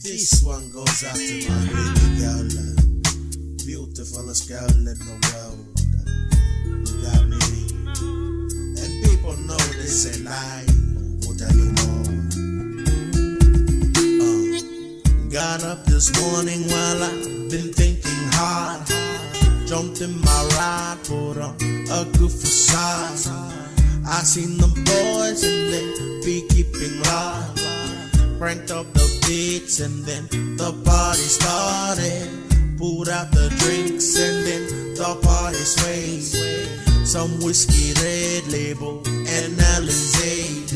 This one goes out to my baby girl, beautifulest girl in the world. You got me, and people know this ain't I. Will tell you more. Got up this morning while I've been thinking hard. Jumped in my ride, put on a good facade. I seen them boys and they be keeping loud. Cranked up the beats and then the party started. Pulled out the drinks and then the party swayed. Some whiskey, red label, and Alizé.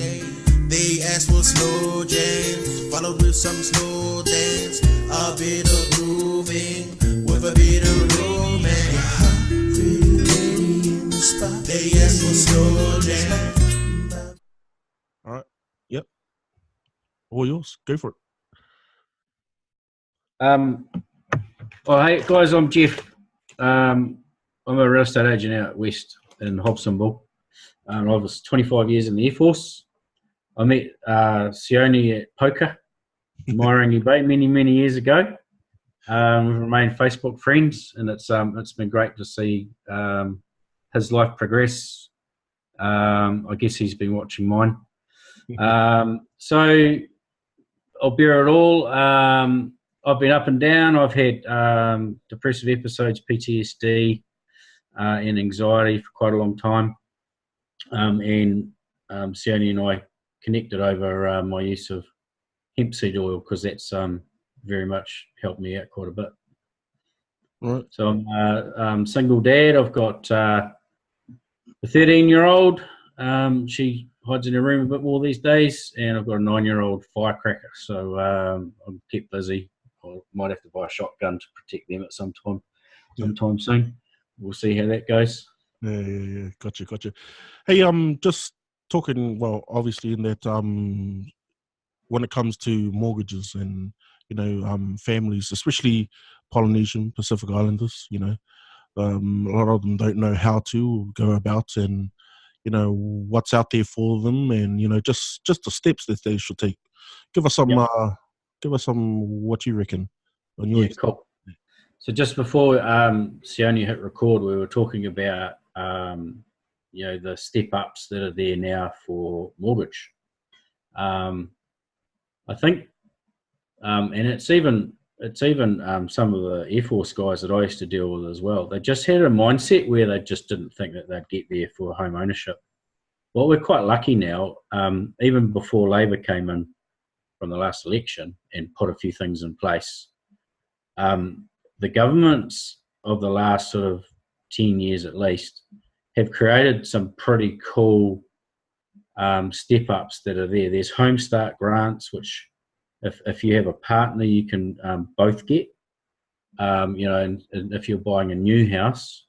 They asked for slow jams, followed with some slow dance. A bit of grooving with a bit of romance. They asked for slow jams. All right. Yep. All yours. Go for it. Well, hey guys, I'm Geoff. I'm a real estate agent out west in Hobsonville. I was 25 years in the Air Force. I met Sione at poker in Mairangi Bay many years ago. We've remained Facebook friends, and it's been great to see his life progress. I guess he's been watching mine. So I'll bear it all. I've been up and down. I've had depressive episodes, PTSD, and anxiety for quite a long time. And Sione and I connected over my use of hemp seed oil because that's very much helped me out quite a bit. Right. So I'm single dad. I've got a 13-year-old. She hides in her room a bit more these days, and I've got a 9-year-old firecracker. So I'm kept busy. I might have to buy a shotgun to protect them at sometime soon. We'll see how that goes. Yeah. Gotcha. Hey, just talking. Well, obviously, in that when it comes to mortgages and families, especially Polynesian Pacific Islanders, a lot of them don't know how to go about and what's out there for them, and just the steps that they should take. Give us some. Yep. Give us some. What you reckon? On your Cool. So just before Sione hit record, we were talking about the step ups that are there now for mortgage. I think, and it's even some of the Air Force guys that I used to deal with as well. They just had a mindset where they just didn't think that they'd get there for home ownership. Well, we're quite lucky now. Even before Labor came in from the last election and put a few things in place, the governments of the last sort of 10 years at least have created some pretty cool step-ups that are there. There's Home Start grants, which if you have a partner, you can both get. And if you're buying a new house,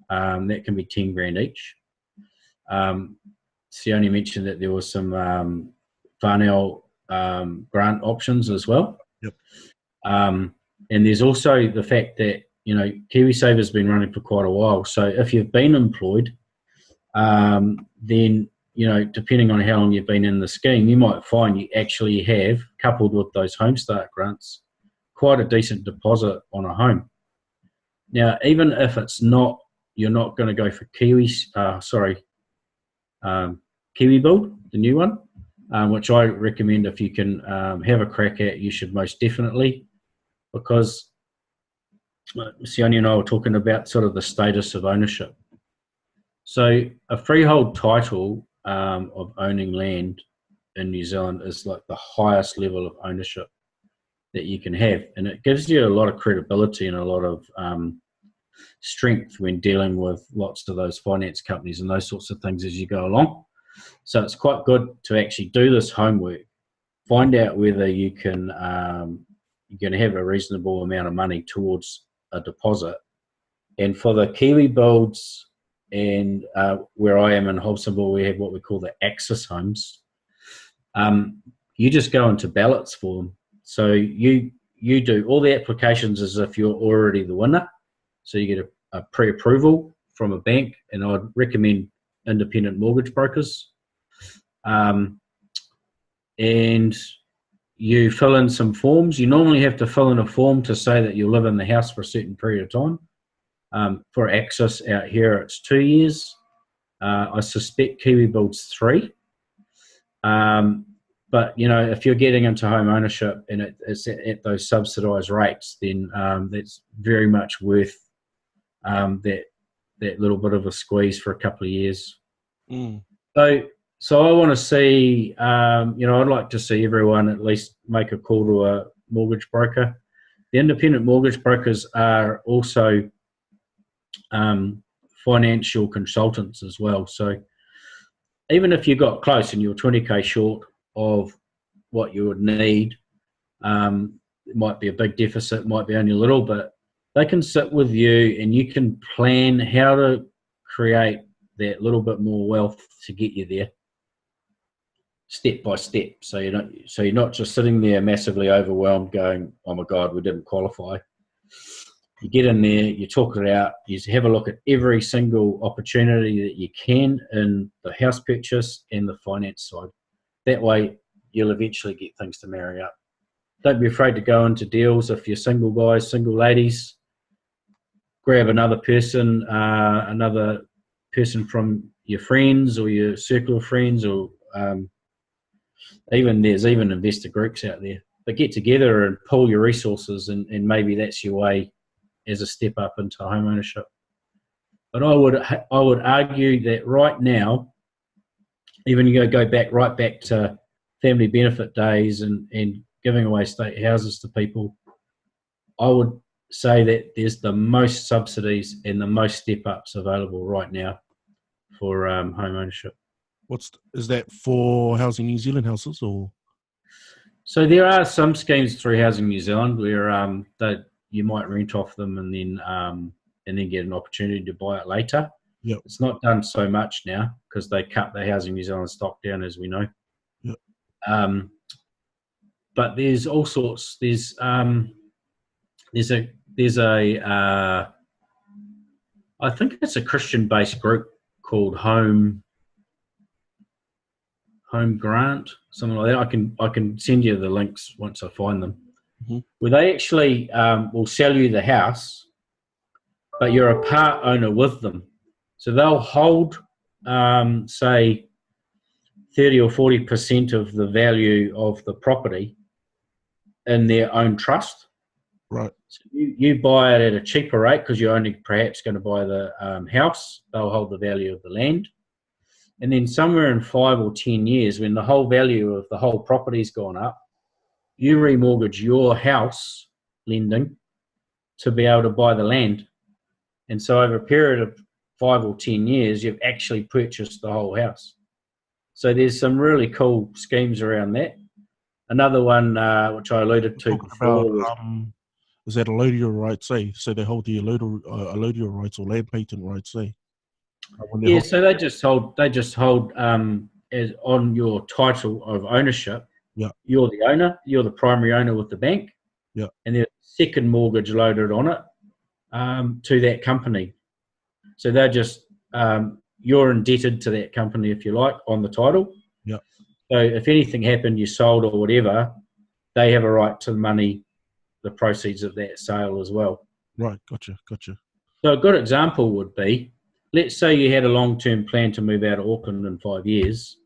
that can be 10 grand each. Sione mentioned that there was some whānau grant options as well. Yep. And there's also the fact that, KiwiSaver's been running for quite a while. So if you've been employed, then, depending on how long you've been in the scheme, you might find you actually have, coupled with those Home Start grants, quite a decent deposit on a home. Now, even if it's not, you're not going to go for Kiwi Build, the new one, which I recommend if you can have a crack at, you should most definitely, because Sione and I were talking about sort of the status of ownership. So a freehold title of owning land in New Zealand is like the highest level of ownership that you can have, and it gives you a lot of credibility and a lot of strength when dealing with lots of those finance companies and those sorts of things as you go along. So it's quite good to actually do this homework, find out whether you can you're going to have a reasonable amount of money towards a deposit. And for the Kiwi builds, and where I am in Hobsonville, we have what we call the Access homes. You just go into ballots for them. So you do all the applications as if you're already the winner. So you get a pre-approval from a bank, and I'd recommend independent mortgage brokers. And you fill in some forms. You normally have to fill in a form to say that you live in the house for a certain period of time. For access out here, it's 2 years. I suspect Kiwi Build's 3. But, if you're getting into home ownership and it's at those subsidised rates, then that's very much worth that little bit of a squeeze for a couple of years. Mm. So I want to see, I'd like to see everyone at least make a call to a mortgage broker. The independent mortgage brokers are also financial consultants as well. So even if you got close and you're 20K short of what you would need, it might be a big deficit, might be only a little, but they can sit with you and you can plan how to create that little bit more wealth to get you there, step by step. So you're not just sitting there massively overwhelmed going, oh my God, we didn't qualify. You get in there, you talk it out, you have a look at every single opportunity that you can in the house purchase and the finance side. That way you'll eventually get things to marry up. Don't be afraid to go into deals. If you're single guys, single ladies, grab another person from your friends or your circle of friends, or there's even investor groups out there. But get together and pool your resources, and maybe that's your way as a step up into home ownership. But I would argue that right now, even you go right back to family benefit days and giving away state houses to people, I would say that there's the most subsidies and the most step-ups available right now for home ownership. Is that for Housing New Zealand houses, or? So there are some schemes through Housing New Zealand where that you might rent off them and then get an opportunity to buy it later. Yep. It's not done so much now because they cut the Housing New Zealand stock down, as we know. Yep. But there's all sorts. There's a I think it's a Christian-based group called Home Grant, something like that. I can send you the links once I find them. Mm-hmm. Where they actually will sell you the house, but you're a part owner with them. So they'll hold, say, 30 or 40% of the value of the property in their own trust. Right. So you buy it at a cheaper rate because you're only perhaps going to buy the house. They'll hold the value of the land. And then somewhere in 5 or 10 years, when the whole value of the whole property's gone up, you remortgage your house lending to be able to buy the land. And so over a period of 5 or 10 years, you've actually purchased the whole house. So there's some really cool schemes around that. Another one, which I alluded to before, was that allodial rights, say? So they hold the allodial rights or land patent rights, say? Yeah, so they just hold as on your title of ownership. Yeah. You're the owner. You're the primary owner with the bank. Yeah. And there's a second mortgage loaded on it to that company. So they're just you're indebted to that company, if you like, on the title. Yeah. So if anything happened, you sold or whatever, they have a right to the money, the proceeds of that sale as well. Right. Gotcha. So a good example would be, let's say you had a long-term plan to move out of Auckland in 5 years,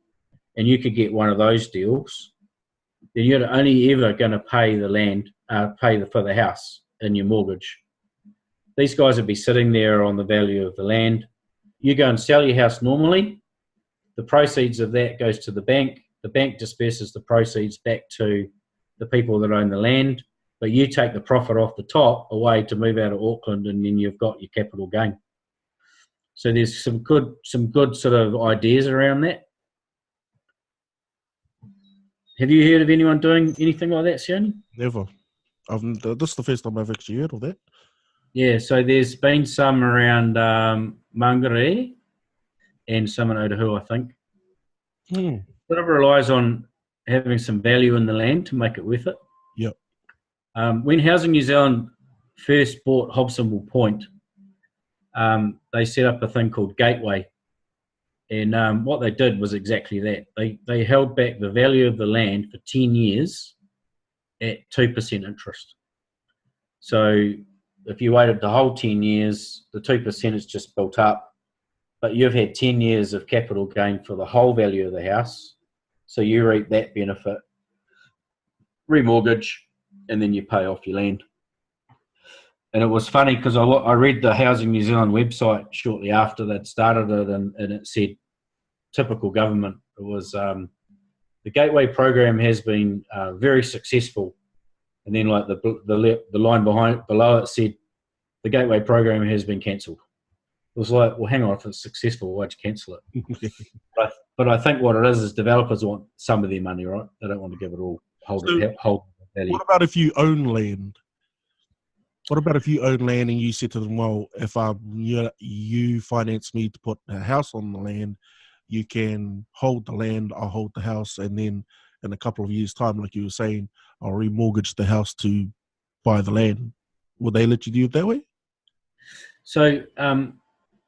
and you could get one of those deals. Then you're only ever going to pay the land, for the house in your mortgage. These guys would be sitting there on the value of the land. You go and sell your house normally. The proceeds of that goes to the bank. The bank disperses the proceeds back to the people that own the land, but you take the profit off the top away to move out of Auckland, and then you've got your capital gain. So there's some good sort of ideas around that. Have you heard of anyone doing anything like that, Sione? Never. This is the first time I've actually heard of that. Yeah, so there's been some around Mangere and some in Otahu, I think. It relies on having some value in the land to make it worth it. Yep. When Housing New Zealand first bought Hobsonville Point, they set up a thing called Gateway. And what they did was exactly that. They held back the value of the land for 10 years at 2% interest. So if you waited the whole 10 years, the 2% is just built up, but you've had 10 years of capital gain for the whole value of the house. So you reap that benefit, remortgage, and then you pay off your land. And it was funny because I read the Housing New Zealand website shortly after they'd started it, and it said, typical government. It was the Gateway program has been very successful, and then like the line below it said, the Gateway program has been cancelled. It was like, well, hang on, if it's successful, why'd you cancel it? But I think what it is developers want some of their money, right? They don't want to give it all, hold value. What about if you own land? What about if you own land and you said to them, well, if you finance me to put a house on the land, you can hold the land, I'll hold the house, and then in a couple of years' time, like you were saying, I'll remortgage the house to buy the land. Would they let you do it that way? So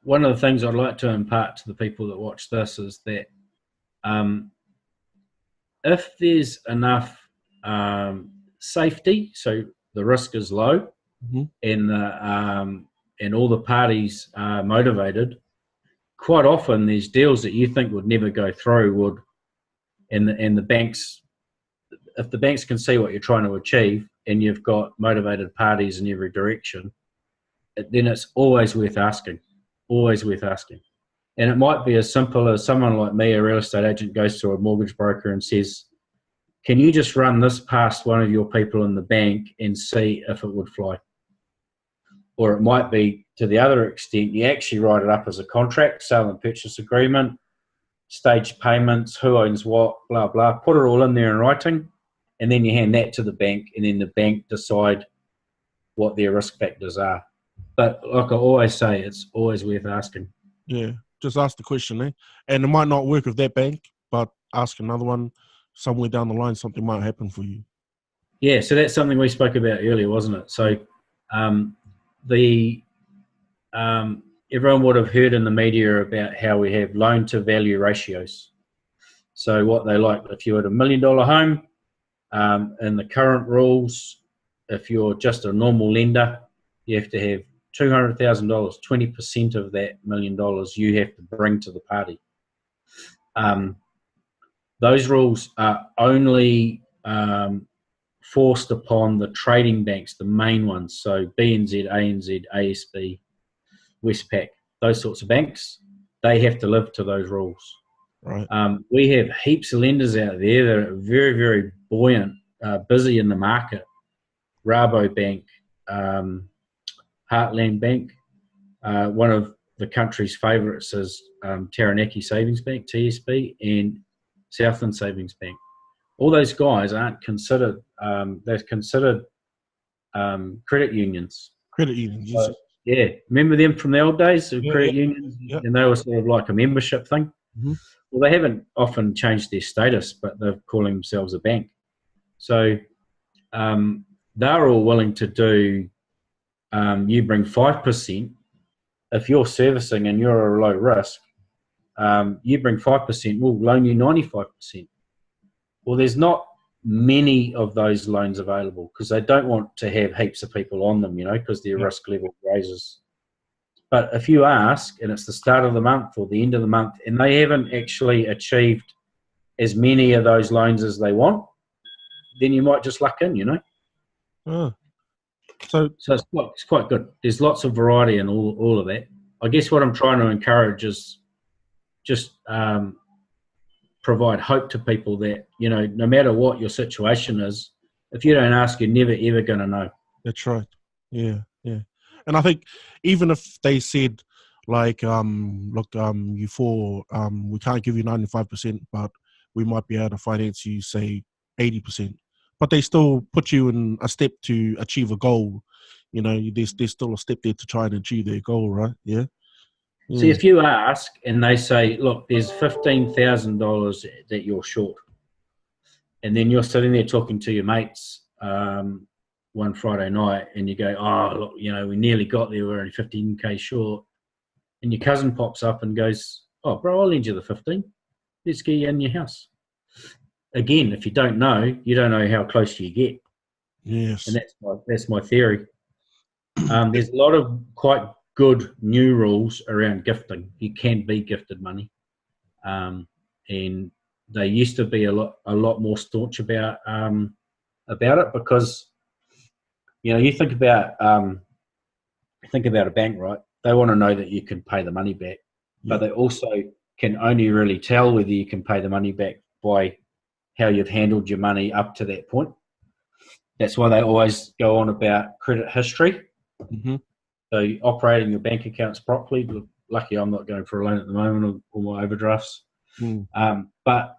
one of the things I'd like to impart to the people that watch this is that if there's enough safety, so the risk is low, and all the parties are motivated, quite often there's deals that you think would never go through and the banks, if the banks can see what you're trying to achieve and you've got motivated parties in every direction, then it's always worth asking. And it might be as simple as someone like me, a real estate agent, goes to a mortgage broker and says, can you just run this past one of your people in the bank and see if it would fly? Or it might be, to the other extent, you actually write it up as a contract, sale and purchase agreement, staged payments, who owns what, blah, blah, put it all in there in writing, and then you hand that to the bank, and then the bank decide what their risk factors are. But like I always say, it's always worth asking. Yeah, just ask the question, eh? And it might not work with that bank, but ask another one. Somewhere down the line, something might happen for you. Yeah, so that's something we spoke about earlier, wasn't it? So everyone would have heard in the media about how we have loan to value ratios. So what they like, if you had $1 million home, in the current rules, if you're just a normal lender, you have to have $200,000, 20% of that $1 million you have to bring to the party. Those rules are only forced upon the trading banks, the main ones. So BNZ, ANZ, ASB, Westpac, those sorts of banks, they have to live to those rules. Right. We have heaps of lenders out there that are very, very buoyant, busy in the market. Rabobank, Heartland Bank, one of the country's favourites is Taranaki Savings Bank, TSB, and Southland Savings Bank. All those guys aren't considered, they're considered credit unions. Credit unions, yes. Yeah, remember them from the old days of credit unions? Yeah. And they were sort of like a membership thing. Mm-hmm. Well, they haven't often changed their status, but they're calling themselves a bank. So they're all willing to do, you bring 5%. If you're servicing and you're a low risk, you bring 5%, we'll loan you 95%. Well, there's not many of those loans available because they don't want to have heaps of people on them, because their risk level raises. But if you ask, and it's the start of the month or the end of the month, and they haven't actually achieved as many of those loans as they want, then you might just luck in, Oh. So it's quite good. There's lots of variety in all of that. I guess what I'm trying to encourage is just provide hope to people that, no matter what your situation is, if you don't ask, you're never, ever going to know. That's right. Yeah, yeah. And I think even if they said, like, look, we can't give you 95%, but we might be able to finance you, say, 80%. But they still put you in a step to achieve a goal. There's still a step there to try and achieve their goal, right? Yeah. See, if you ask and they say, look, there's $15,000 that you're short, and then you're sitting there talking to your mates one Friday night and you go, oh, look, we nearly got there, we're only 15K short, and your cousin pops up and goes, oh, bro, I'll lend you the 15. Let's get you in your house. Again, if you don't know how close you get. Yes. And that's my theory. There's a lot of quite good new rules around gifting. You can be gifted money, and they used to be a lot more staunch about it, because you think about a bank, right? They want to know that you can pay the money back, but they also can only really tell whether you can pay the money back by how you've handled your money up to that point. That's why they always go on about credit history. Mm-hmm. So operating your bank accounts properly. Lucky I'm not going for a loan at the moment, or all my overdrafts. But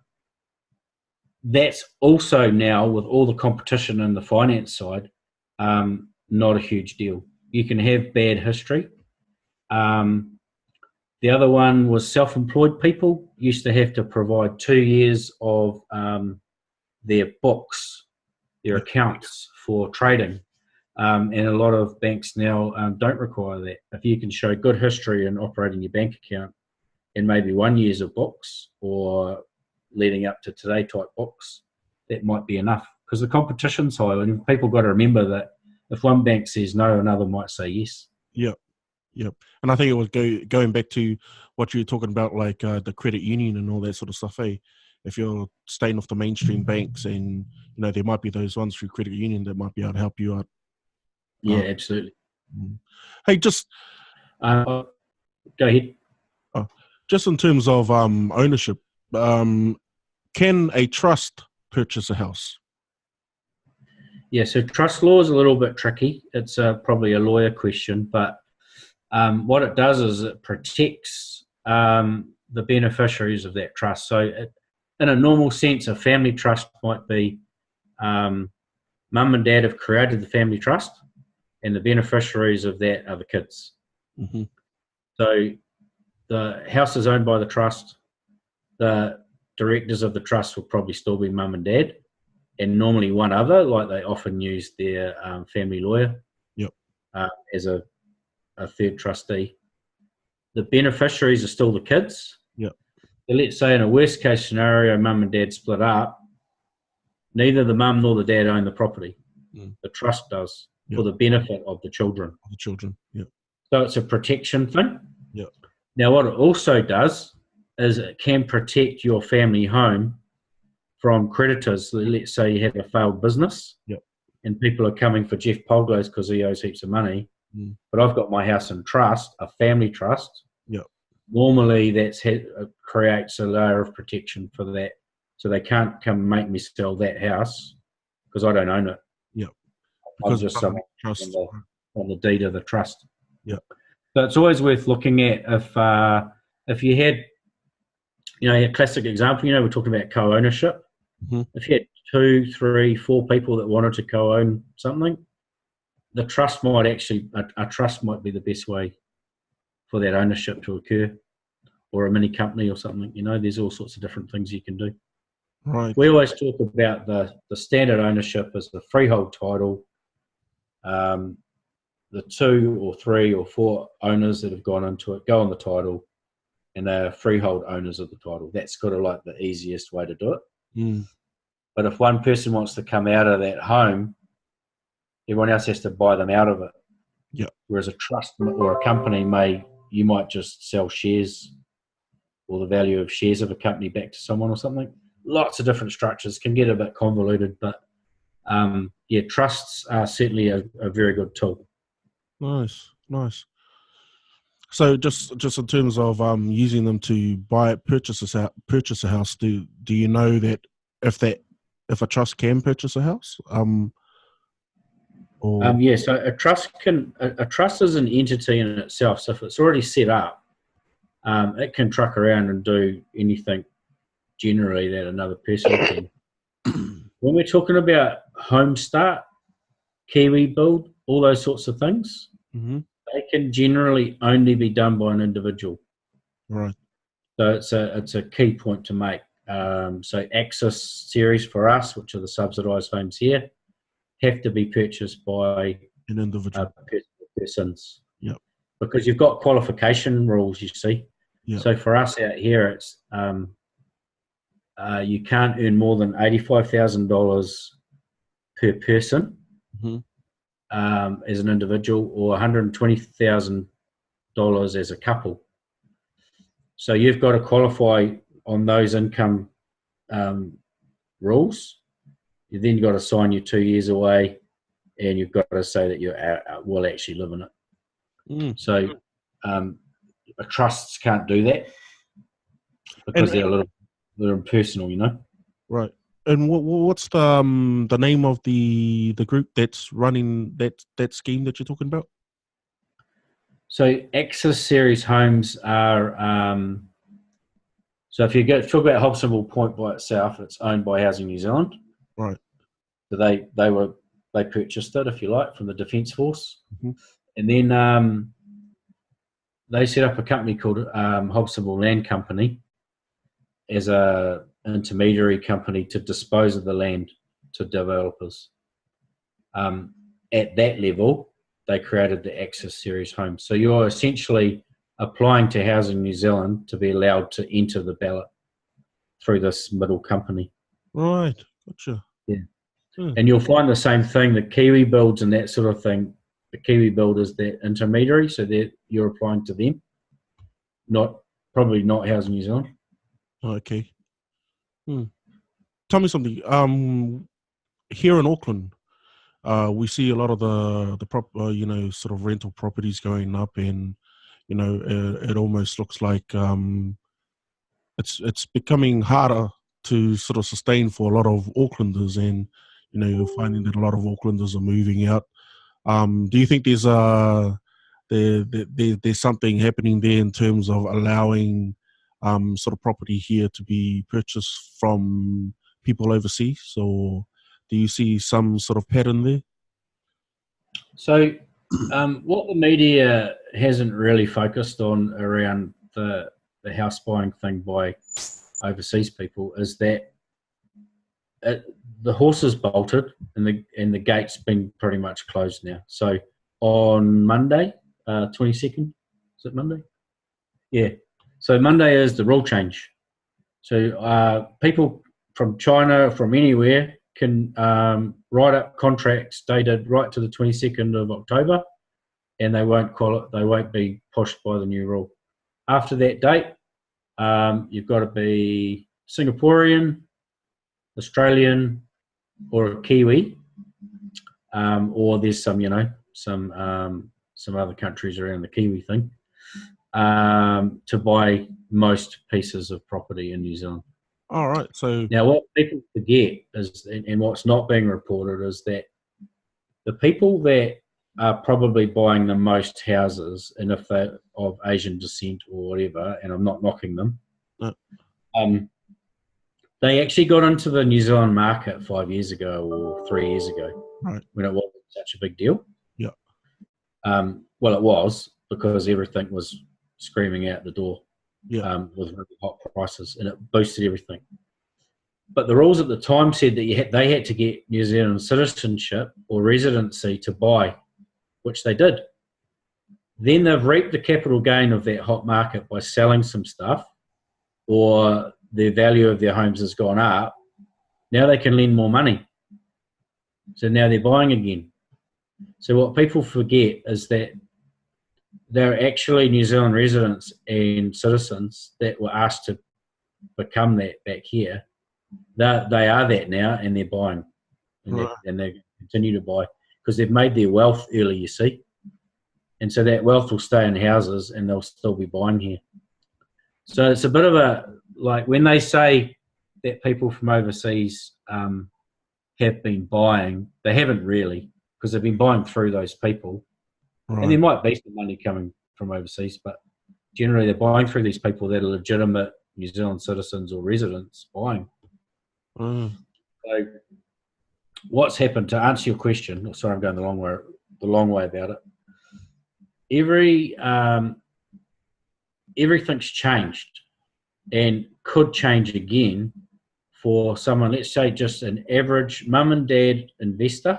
that's also now, with all the competition in the finance side, not a huge deal. You can have bad history. The other one was self-employed people used to have to provide 2 years of their books, their accounts for trading. And a lot of banks now don't require that. If you can show good history in operating your bank account and maybe 1 year's of books, or leading up to today type books, that might be enough. Because the competition's high, and people got to remember that if one bank says no, another might say yes. Yep. And I think it was going back to what you were talking about, like the credit union and all that sort of stuff. If you're staying off the mainstream banks, and there might be those ones through credit union that might be able to help you out. Yeah, absolutely. Hey, just go ahead. Just in terms of ownership, can a trust purchase a house? Yeah, so trust law is a little bit tricky. It's probably a lawyer question, but what it does is it protects the beneficiaries of that trust. So in a normal sense, a family trust might be mum and dad have created the family trust, and the beneficiaries of that are the kids. Mm-hmm. So the house is owned by the trust. The directors of the trust will probably still be mum and dad, and normally one other, like they often use their family lawyer as a third trustee. The beneficiaries are still the kids. So let's say in a worst case scenario, mum and dad split up. Neither the mum nor the dad own the property. The trust does, for the benefit of the children. So it's a protection thing. Now, what it also does is it can protect your family home from creditors. Let's say you have a failed business, and people are coming for Geoff Polglows because he owes heaps of money. But I've got my house in trust, a family trust. Normally, that creates a layer of protection for that, so they can't come make me sell that house because I don't own it. I'm just someone on the deed of the trust. So it's always worth looking at if you had, a classic example. We're talking about co-ownership. If you had 2, 3, 4 people that wanted to co-own something, the trust might actually, a trust might be the best way for that ownership to occur, or a mini company or something. There's all sorts of different things you can do. Right. We always talk about the standard ownership as the freehold title. The 2 or 3 or 4 owners that have gone into it go on the title, and they're freehold owners of the title. That's kind of like the easiest way to do it. But if one person wants to come out of that home, everyone else has to buy them out of it. Whereas a trust or a company you might just sell shares, or the value of shares of a company back to someone or something. Lots of different structures, can get a bit convoluted, but trusts are certainly a very good tool. Nice. So just in terms of using them to purchase a house, do you know that if a trust can purchase a house? So a trust is an entity in itself. So if it's already set up, it can truck around and do anything generally that another person can. When we're talking about home start, Kiwi build, all those sorts of things, they can generally only be done by an individual. Right. So it's a key point to make. So Access series for us, which are the subsidised homes here, have to be purchased by an individual persons. Because you've got qualification rules, you see. So for us out here, it's you can't earn more than $85,000 per person as an individual, or $120,000 as a couple. So you've got to qualify on those income rules. You then got to sign your 2 years away, and you've got to say that you will actually live in it. So trusts can't do that because they're a little impersonal, you know. Right. And what's the name of the group that's running that scheme that you're talking about? So Access Series homes are. So if you talk about Hobsonville Point by itself, it's owned by Housing New Zealand. Right. So they purchased it, if you like, from the Defence Force, and then they set up a company called Hobsonville Land Company as a intermediary company to dispose of the land to developers. At that level, they created the Access Series homes. So you're essentially applying to Housing New Zealand to be allowed to enter the ballot through this middle company. Right. Gotcha. Yeah. And you'll find the same thing, the Kiwi builds and that sort of thing. The Kiwi build is that intermediary, so that you're applying to them, probably not Housing New Zealand. Okay. Tell me something. Here in Auckland, we see a lot of the sort of rental properties going up, and it almost looks like it's becoming harder to sort of sustain for a lot of Aucklanders, and you're finding that a lot of Aucklanders are moving out. Do you think there's something happening there in terms of allowing sort of property here to be purchased from people overseas, or do you see some sort of pattern there? So what the media hasn't really focused on around the house buying thing by overseas people is that the horse is bolted and the gate's been pretty much closed now. So on Monday, 22nd, is it Monday? Yeah. So Monday is the rule change. So people from China, from anywhere, can write up contracts dated right to the 22nd of October, and they won't be pushed by the new rule. After that date, you've got to be Singaporean, Australian, or a Kiwi, or there's some other countries around the Kiwi thing, to buy most pieces of property in New Zealand. All right. So now, what people forget is, and what's not being reported, is that the people that are probably buying the most houses, and if they're of Asian descent or whatever, and I'm not knocking them, they actually got into the New Zealand market 5 years ago or 3 years ago, right, when it wasn't such a big deal. Yeah. Well, it was, because everything was screaming out the door. Yeah. With really hot prices, and it boosted everything. But the rules at the time said that they had to get New Zealand citizenship or residency to buy, which they did. Then they've reaped the capital gain of that hot market by selling some stuff, or the value of their homes has gone up. Now they can lend more money. So now they're buying again. So what people forget is that they're actually New Zealand residents and citizens that were asked to become that back here. They are that now, and they're buying, and they continue to buy because they've made their wealth early, you see. And so that wealth will stay in houses, and they'll still be buying here. So it's a bit of a, like, when they say that people from overseas have been buying, they haven't really, because they've been buying through those people. Right. And there might be some money coming from overseas, but generally they're buying through these people that are legitimate New Zealand citizens or residents buying. So what's happened, to answer your question, sorry I'm going the long way about it, everything's changed and could change again for someone, let's say just an average mum and dad investor.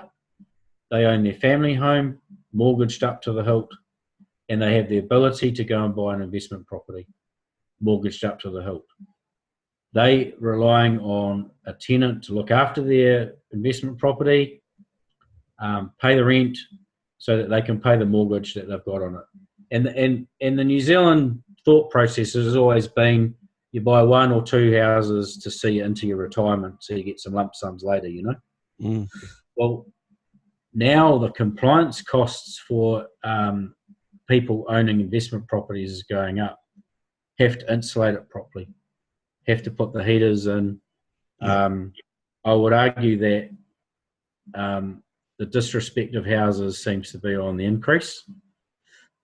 They own their family home, mortgaged up to the hilt, and they have the ability to go and buy an investment property, mortgaged up to the hilt. They relying on a tenant to look after their investment property. pay the rent so that they can pay the mortgage that they've got on it. And the New Zealand thought process has always been you buy 1 or 2 houses to see into your retirement, so you get some lump sums later, you know. Mm. Well, now the compliance costs for people owning investment properties is going up. Have to insulate it properly. Have to put the heaters in. Yeah. I would argue that the disrespect of houses seems to be on the increase.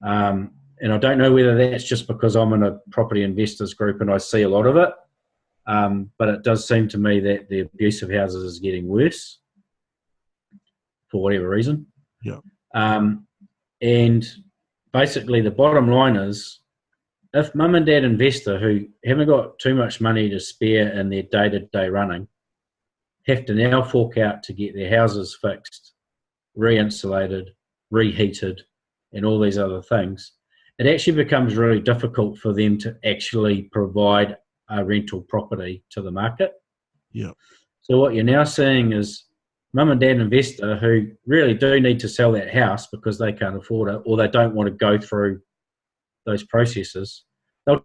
And I don't know whether that's just because I'm in a property investors group and I see a lot of it, but it does seem to me that the abuse of houses is getting worse for whatever reason. Yeah. And basically the bottom line is, if mum and dad investor who haven't got too much money to spare in their day-to-day running have to now fork out to get their houses fixed, re-insulated, reheated, and all these other things, it actually becomes really difficult for them to actually provide a rental property to the market. Yeah. So what you're now seeing is mum and dad investor who really do need to sell that house because they can't afford it or they don't want to go through those processes, they'll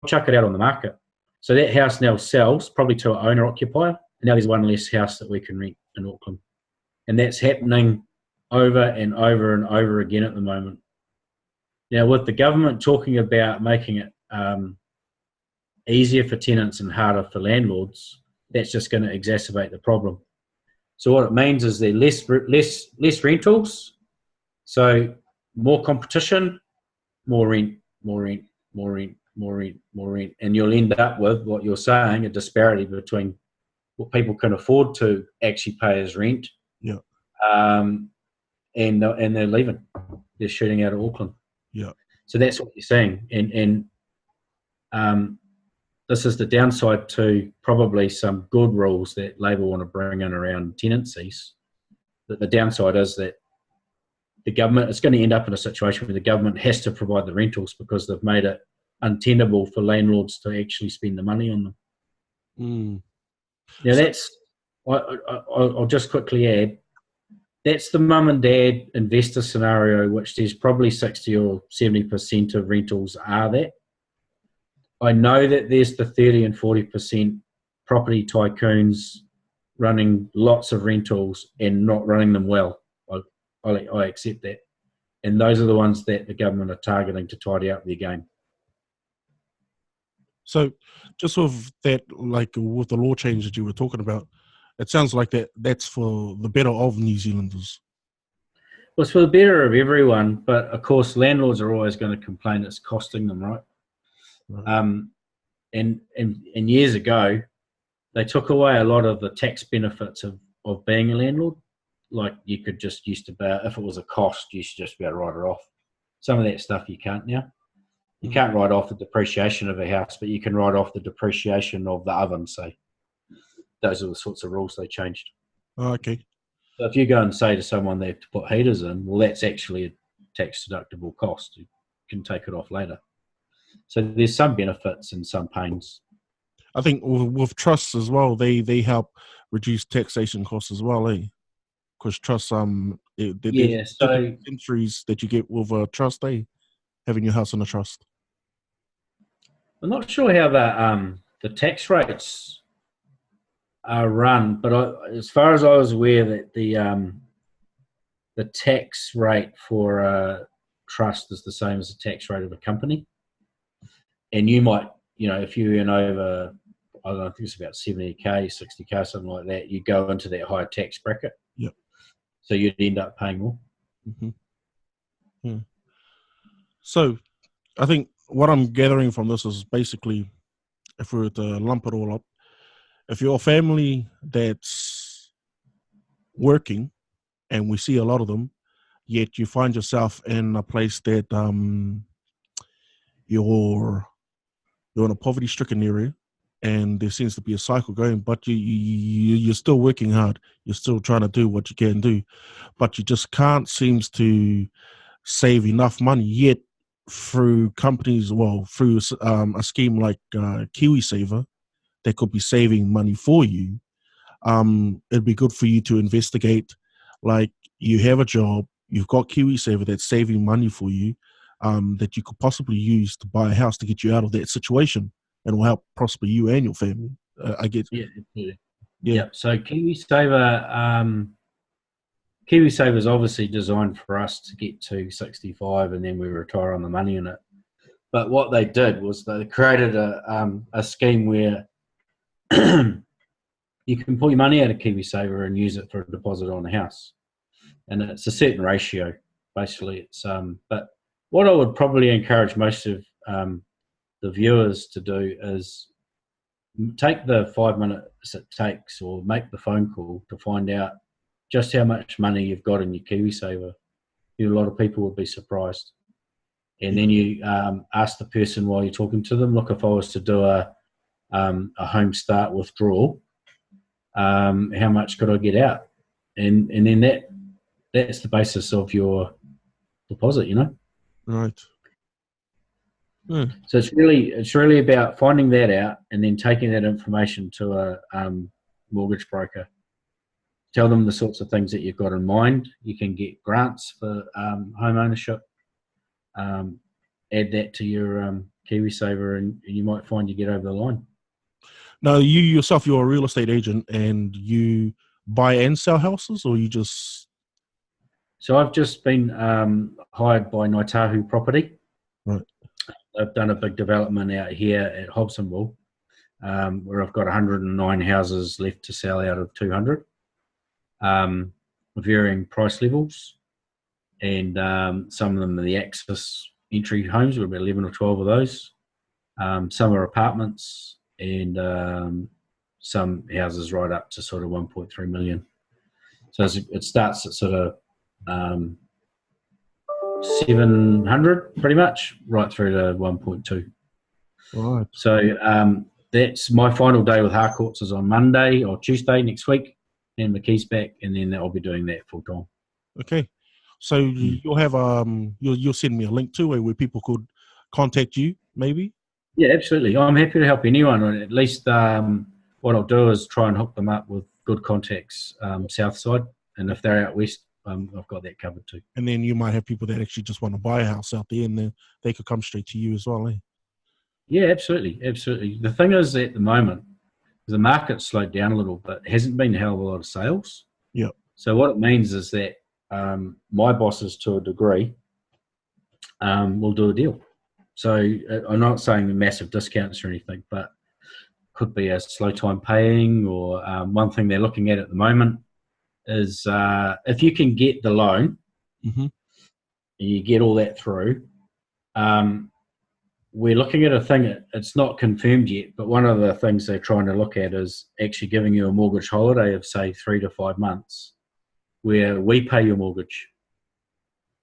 chuck it out on the market. So that house now sells probably to an owner-occupier, and now there's one less house that we can rent in Auckland. And that's happening over and over and over again at the moment. Now, with the government talking about making it easier for tenants and harder for landlords, that's just going to exacerbate the problem. So what it means is there are less rentals, so more competition, more rent, more rent, more rent, more rent, more rent, and you'll end up with what you're saying, a disparity between what people can afford to actually pay as rent, Yeah. and they're leaving. They're shooting out of Auckland. Yeah. So that's what you're saying, and this is the downside to probably some good rules that Labor want to bring in around tenancies. But the downside is that the government is going to end up in a situation where the government has to provide the rentals because they've made it untenable for landlords to actually spend the money on them. Mm. Now that's, I'll just quickly add, that's the mum and dad investor scenario, which there's probably 60 or 70% of rentals are that. I know that there's the 30 and 40% property tycoons running lots of rentals and not running them well. I accept that. And those are the ones that the government are targeting to tidy up their game. So just with that, like with the law change that you were talking about, it sounds like that's for the better of New Zealanders. Well, it's for the better of everyone, but of course landlords are always going to complain it's costing them, right? And years ago, they took away a lot of the tax benefits of being a landlord. Like you could just used to be, if it was a cost, you should just be able to write it off. Some of that stuff you can't now. You can't write off the depreciation of a house, but you can write off the depreciation of the oven, say. Those are the sorts of rules they changed. Oh, okay. So if you go and say to someone they have to put heaters in, well, that's actually a tax-deductible cost. You can take it off later. So there's some benefits and some pains. I think with trusts as well, they help reduce taxation costs as well, eh? Because trusts, So entries that you get with a trust, having your house in a trust. I'm not sure how the tax rates are run, but as far as I was aware, that the tax rate for a trust is the same as the tax rate of a company. And you might, if you earn over, I don't know, I think it's about 70k, 60k, something like that, you go into that higher tax bracket. Yep. So you'd end up paying more. Mm-hmm. Yeah. So I think what I'm gathering from this is basically, if we were to lump it all up, if you're a family that's working, and we see a lot of them, yet you find yourself in a place that you're in a poverty-stricken area, and there seems to be a cycle going, but you're still working hard. You're still trying to do what you can do, but you just can't seems to save enough money yet through companies, through a scheme like KiwiSaver that could be saving money for you. it'd be good for you to investigate. Like, you have a job, you've got KiwiSaver that's saving money for you, that you could possibly use to buy a house to get you out of that situation, and will help prosper you and your family. I get, Yeah, absolutely. yeah, Yep. So KiwiSaver is obviously designed for us to get to 65 and then we retire on the money in it. But what they did was they created a scheme where you can pull your money out of KiwiSaver and use it for a deposit on a house, and it's a certain ratio. Basically, it's But what I would probably encourage most of the viewers to do is take the 5 minutes it takes, or make the phone call to find out just how much money you've got in your KiwiSaver. A lot of people would be surprised. And then you ask the person while you're talking to them, look, if I was to do a home start withdrawal, how much could I get out? And then that's the basis of your deposit, you know. right. Yeah. So it's really about finding that out and then taking that information to a mortgage broker. Tell them the sorts of things that you've got in mind. You can get grants for home ownership. Add that to your KiwiSaver, and you might find you get over the line. Now, you yourself, you're a real estate agent, and you buy and sell houses, or you just... So I've just been hired by Ngaitahu Property. Right. I've done a big development out here at Hobsonville, where I've got 109 houses left to sell out of 200, varying price levels, and some of them are the access entry homes. We've got about 11 or 12 of those. Some are apartments, and some houses right up to sort of 1.3 million. So it starts at sort of 700 pretty much, right through to 1.2. Right. So that's my final day with Harcourts is on Monday or Tuesday next week, and the keys back, and then I'll be doing that full time. Okay. So you'll have you'll send me a link to where people could contact you, maybe? Yeah, absolutely. I'm happy to help anyone. Or at least what I'll do is try and hook them up with good contacts south side, and if they're out west, I've got that covered too. And then you might have people that actually just want to buy a house out there, and then they could come straight to you as well, eh? Yeah, absolutely, absolutely. The thing is, at the moment, the market's slowed down a little, but it hasn't been a hell of a lot of sales. Yep. So what it means is that my bosses, to a degree, will do a deal. So I'm not saying massive discounts or anything, but could be a slow time paying, or one thing they're looking at the moment is if you can get the loan, mm-hmm. and you get all that through, we're looking at a thing, it's not confirmed yet, but one of the things they're trying to look at is actually giving you a mortgage holiday of, say, 3 to 5 months, where we pay your mortgage.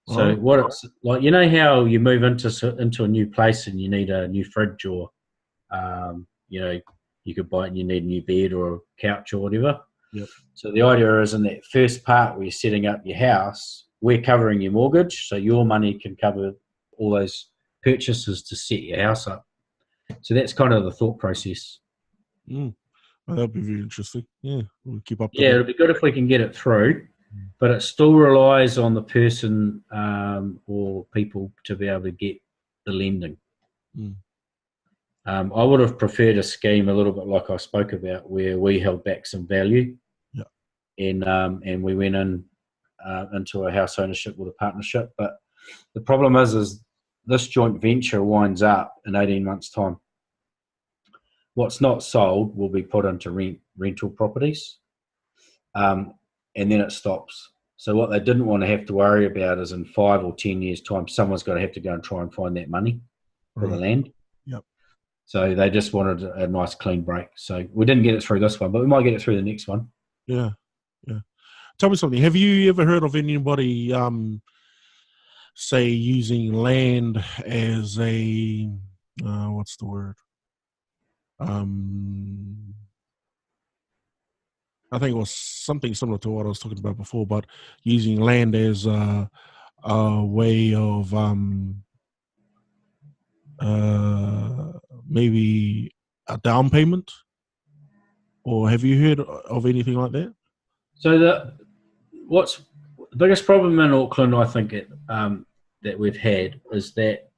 So what it's like, you know how you move into a new place and you need a new fridge, or you could buy it and you need a new bed or a couch or whatever. Yep. So the idea is, in that first part where you're setting up your house, we're covering your mortgage, so your money can cover all those purchases to set your house up. So that's kind of the thought process. Well, that'd be very interesting. Yeah, we'll keep up. Yeah, it'll be good if we can get it through, but it still relies on the person or people to be able to get the lending. I would have preferred a scheme a little bit like I spoke about, where we held back some value, and we went into a house ownership with a partnership. But the problem is this joint venture winds up in 18 months' time. What's not sold will be put into rental properties, and then it stops. So what they didn't want to have to worry about is, in 5 or 10 years' time, someone's got to have to go and try and find that money for the land. Yep. So they just wanted a nice clean break. So we didn't get it through this one, but we might get it through the next one. Yeah, yeah. Tell me something. Have you ever heard of anybody, say, using land as a what's the word? I think it was something similar to what I was talking about before, but using land as a way of maybe a down payment? Or have you heard of anything like that? So the biggest problem in Auckland, I think, that we've had is that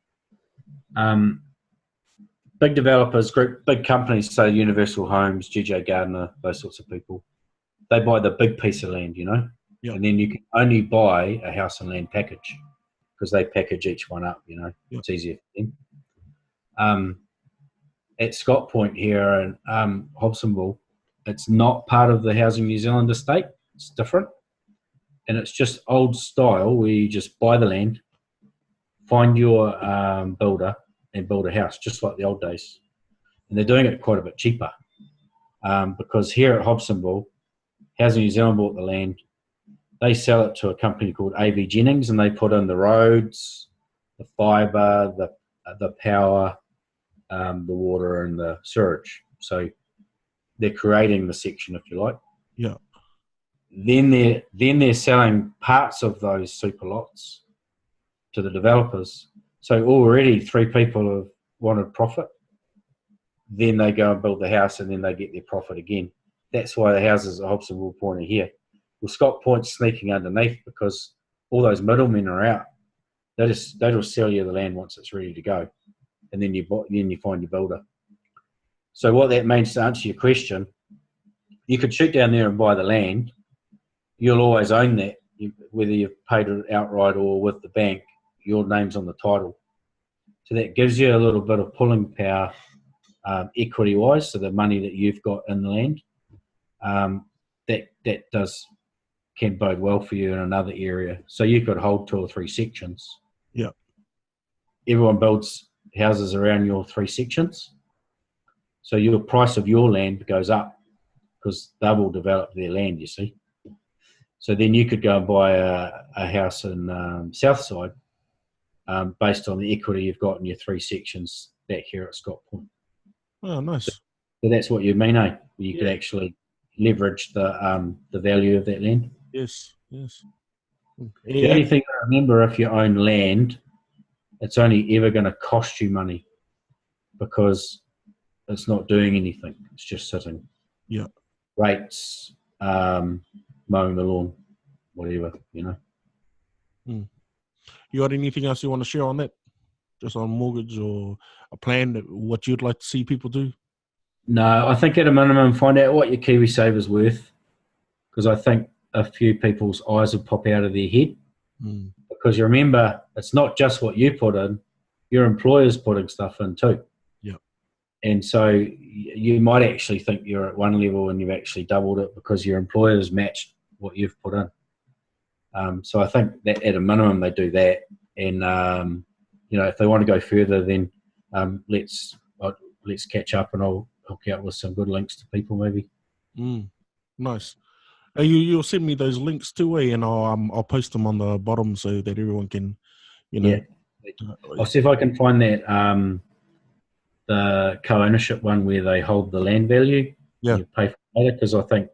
big developers, big companies, say Universal Homes, GJ Gardner, those sorts of people, they buy the big piece of land, Yep. and then you can only buy a house and land package because they package each one up, Yep. It's easier for them. At Scott Point here in Hobsonville, it's not part of the Housing New Zealand estate. It's different. And it's just old style where you just buy the land, find your builder and build a house, just like the old days. And they're doing it quite a bit cheaper because here at Hobsonville, Housing New Zealand bought the land. They sell it to a company called AV Jennings, and they put in the roads, the fibre, the power, the water, and the sewage. So they're creating the section, if you like. Yeah. Then they're selling parts of those super lots to the developers. So already 3 people have wanted profit. Then they go and build the house, and then they get their profit again. That's why the houses at Hobsonville Point are here. Well, Scott Point's sneaking underneath because all those middlemen are out. They just sell you the land once it's ready to go, and then you find your builder. So what that means, to answer your question, you could shoot down there and buy the land. You'll always own that, whether you've paid it outright or with the bank. Your name's on the title. So that gives you a little bit of pulling power, equity-wise, so the money that you've got in the land. That can bode well for you in another area. So you could hold 2 or 3 sections. Yeah. Everyone builds houses around your 3 sections. So your price of your land goes up because they will develop their land, you see. So then you could go and buy a house in Southside based on the equity you've got in your 3 sections back here at Scott Point. Oh, nice. So that's what you mean, eh? You could actually leverage the value of that land. Yes. The only thing to remember, if you own land, it's only ever going to cost you money because it's not doing anything. It's just sitting. Yeah. Rates, mowing the lawn, whatever, You got anything else you want to share on that? Just on mortgage or a plan, what you'd like to see people do? No, I think at a minimum, find out what your KiwiSaver's worth, because I think a few people's eyes will pop out of their head. Because you remember, it's not just what you put in, your employer's putting stuff in too. Yeah. And so you might actually think you're at one level and you've actually doubled it because your employer's matched what you've put in. So I think that at a minimum they do that. And, if they want to go further, then let's catch up and I'll hook you up with some good links to people maybe. Nice. You'll send me those links too, and I'll post them on the bottom so that everyone can, Yeah. I'll see if I can find that the co-ownership one where they hold the land value. Yeah. You pay for it later, because I think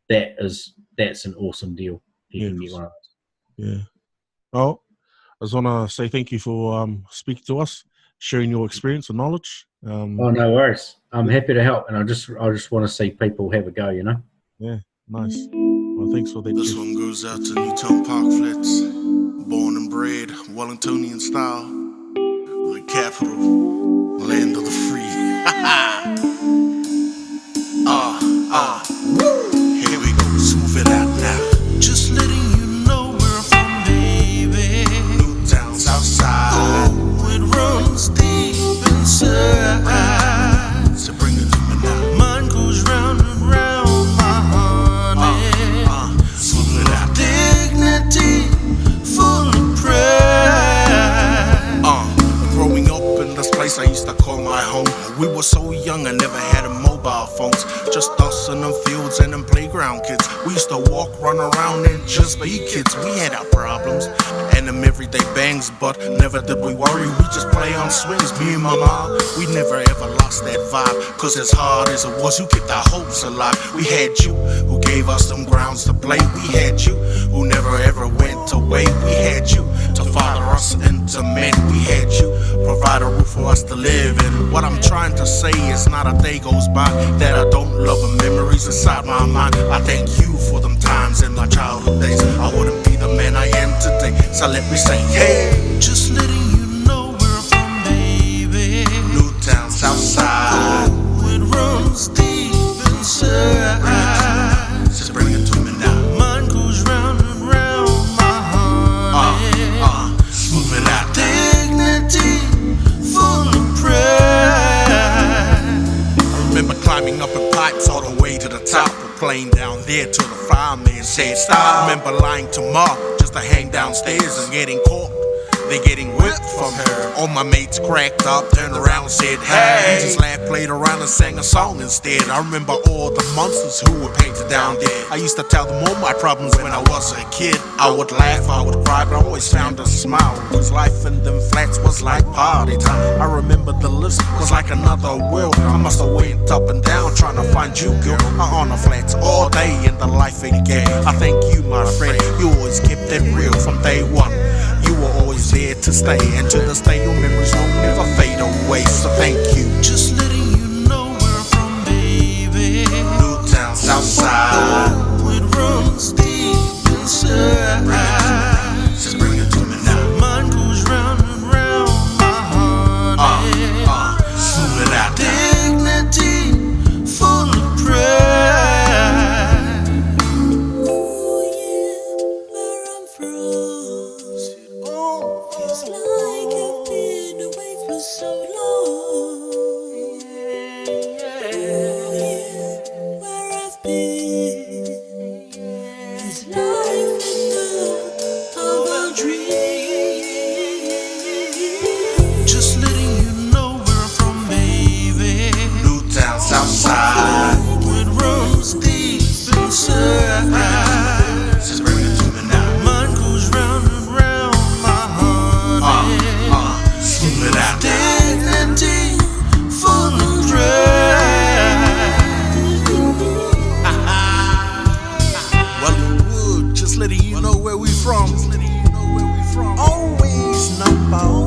that's an awesome deal. If you can get one of those. Yeah. Well, I just want to say thank you for speaking to us, sharing your experience and knowledge. Oh, no worries. I'm happy to help, and I just want to see people have a go. Yeah. Nice. Well, thanks for that. This one goes out to Newtown Park Flats. Born and bred, Wellingtonian style. The capital, land of the free. Here we go, smooth it out now. Just letting you know where I'm from, baby. Newtown, Southside. Oh, it runs deep inside. So bring it to me now. Mine goes round and round, my honey. Smooth it out. Dignity, full of pride. Growing up in this place I used to call my home. We were so young, I never had a mobile phones. Just us in them fields and them playground kids. We used to walk, run around and just be kids. We had our problems and them everyday bangs, but never did we worry. We just play on swings, me and my mom. We never ever lost that vibe, cause as hard as it was, you kept our hopes alive. We had you who gave us some grounds to play. We had you who never ever went away. We had you to father us into men. We had you provide a roof for us to live in. What I'm trying to say is not a day goes by that I don't love a memory. memories inside my mind. I thank you for them times in my childhood days. I wouldn't be the man I am today. So let me say, hey, just letting you know where I'm from, baby. Newtown, Southside. It runs deep inside. Just bring it to me now. Mine goes round and round, my honey. Smooth it out. Dignity, full of pride. I remember climbing up in pipes all the way to the top. Playing down there till the fireman said stop. Remember lying to Mom just to hang downstairs and getting caught. They getting whipped from her. All my mates cracked up, turned around and said, hey. Just laughed, played around and sang a song instead. I remember all the monsters who were painted down there. I used to tell them all my problems when I was a kid. I would laugh, I would cry, but I always found a smile. Cause life in them flats was like party time. I remember the list was like another world. I must have went up and down trying to find you, girl. I on the flats all day in the life it gave. I thank you, my friend. You always kept it real from day one. You were always there to stay, and to this day your memories will never fade away. So thank you. Just letting you know where I'm from, baby. Newtown, Southside. It runs deep inside. Just bring it to me now. Mine goes round and round, my honey. Smooth it out. Dignity, full of pride. Ooh, yeah, where I'm from. Feels like I've been away for so long. Yeah, where I've been is life of our dreams. Just letting you know where I'm from, baby. Newtown, Southside. It runs deep inside. Just bring it to me now. Mine goes round and round, my honey. Smooth it out. Dignity, full of pride. Well, just letting you know where we from. Always number one.